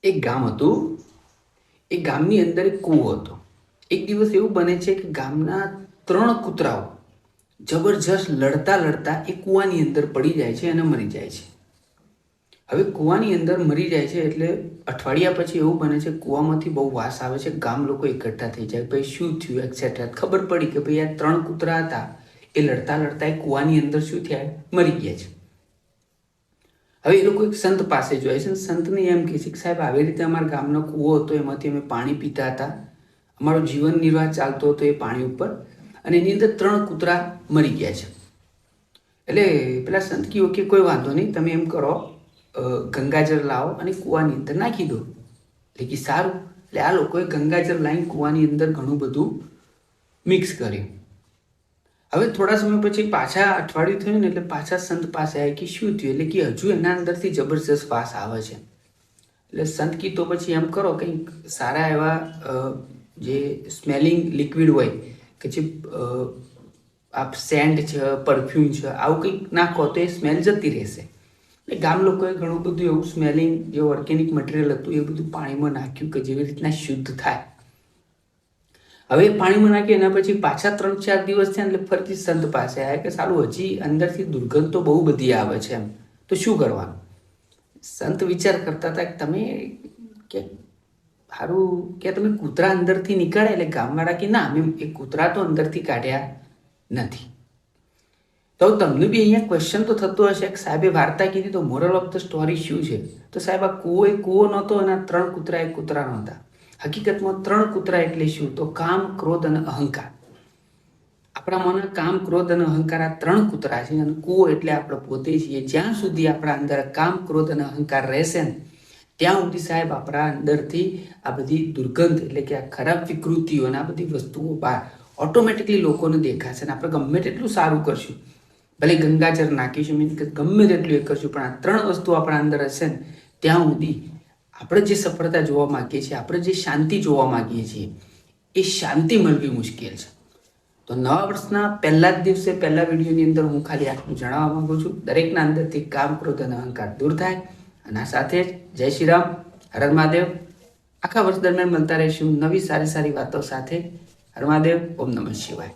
એક ગામ હતું. એ ગામની અંદર એક કૂવો હતો. એક દિવસ એવું બને છે કે ગામના 3 કૂતરાઓ જબરજસ્ત લડતા લડતા એ કૂવાની અંદર પડી જાય છે અને મરી જાય છે. હવે કૂવાની અંદર મરી જાય છે એટલે અઠવાડિયા પછી એવું બને છે કૂવામાંથી બહુ વાસ આવે છે. ગામ લોકો એકઠા થઈ જાય, ભાઈ શું થયું એક્સેટ્રા. ખબર પડી કે ભાઈ આ 3 કૂતરા હતા, એ લડતા લડતા એ કૂવાની અંદર શું થયા, મરી ગયા છે. હવે એ લોકો એક સંત પાસે જાય છે. સંતને એમ કહે છે કે સાહેબ, આવી રીતે અમારા ગામનો કૂવો હતો, એમાંથી અમે પાણી પીતા હતા, અમારો જીવન નિર્વાહ ચાલતો હતો એ પાણી ઉપર, અને એની અંદર 3 કૂતરા મરી ગયા છે. એટલે પેલા સંત કહ્યું કે કોઈ વાંધો નહીં, તમે એમ કરો, ગંગાજળ લાવો અને કૂવાની અંદર નાખી દો. એટલે કે સારું. એટલે આ લોકોએ ગંગાજળ લાવીને કૂવાની અંદર ઘણું બધું મિક્સ કર્યું. હવે થોડા સમય પછી પાછા અઠવાડિયું થયું ને એટલે પાછા સંત પાસે આવ્યા કે શું થયું. એટલે કે હજુ એના અંદરથી જબરજસ્ત વાસ આવે છે. એટલે સંત કી તો પછી એમ કરો, કંઈક સારા એવા જે સ્મેલિંગ લિક્વિડ હોય કે જે આપ સેન્ટ છે, પરફ્યુમ છે, આવું કંઈક નાખો તો એ સ્મેલ જતી રહેશે. એટલે ગામ લોકોએ ઘણું બધું એવું સ્મેલિંગ જે ઓર્ગેનિક મટીરિયલ હતું એ બધું પાણીમાં નાખ્યું કે જેવી રીતના શુદ્ધ થાય. હવે પાણીમાં નાખી એના પછી પાછા 3-4 દિવસ થયા એટલે ફરીથી સંત પાસે આવ્યા કે સારું, હજી અંદરથી દુર્ગંધ તો બહુ બધી આવે છે, એમ તો શું કરવાનું. સંત વિચાર કરતા હતા કે તમે કે સારું કે તમે કૂતરા અંદરથી નીકળ્યા. એટલે ગામવાળા કે ના, અમે એ કૂતરા તો અંદરથી કાઢ્યા નથી. તો તમને બી અહીંયા ક્વેશ્ચન તો થતો હશે કે સાહેબે વાર્તા કીધી તો મોરલ ઓફ ધ સ્ટોરી શું છે. તો સાહેબ, આ કૂવો નહોતો અને 3 કૂતરા એ કૂતરા નહોતા. હકીકતમાં 3 કૂતરા એટલે શું, તો કામ, ક્રોધ અને અહંકાર. આપણા મનમાં કામ, ક્રોધ અને અહંકાર આ 3 કૂતરા છે, અને કૂવો એટલે આપણે પોતે છીએ. જ્યાં સુધી આપણા અંદર કામ, ક્રોધ અને અહંકાર રહેશે ને ત્યાં સુધી સાહેબ આપણા અંદરથી આ બધી દુર્ગંધ એટલે કે આ ખરાબ વિકૃતિઓ અને આ બધી વસ્તુઓ બહાર ઓટોમેટિકલી લોકોને દેખાશે. અને આપણે ગમે તેટલું સારું કરશું, ભલે ગંગાજળ નાખીશું, મીન્સ કે ગમે તેટલું એ કરશું, પણ આ 3 વસ્તુ આપણા અંદર હશે ને ત્યાં સુધી આપણે જે સફળતા જોવા માગીએ છીએ, આપણે જે શાંતિ જોવા માગીએ છીએ, એ શાંતિ મળવી મુશ્કેલ છે. તો નવા વર્ષના પહેલા જ દિવસે પહેલા વિડીયોની અંદર હું ખાલી આટલું જણાવવા માંગુ છું. દરેકના અંદરથી કામ, ક્રોધ અને અહંકાર દૂર થાય. અને આ સાથે જ જય શ્રી રામ, હર હર મહાદેવ. આખા વર્ષ દરમિયાન મળતા રહીશું નવી સારી સારી વાતો સાથે. હર મહાદેવ, ઓમ નમઃ શિવાય.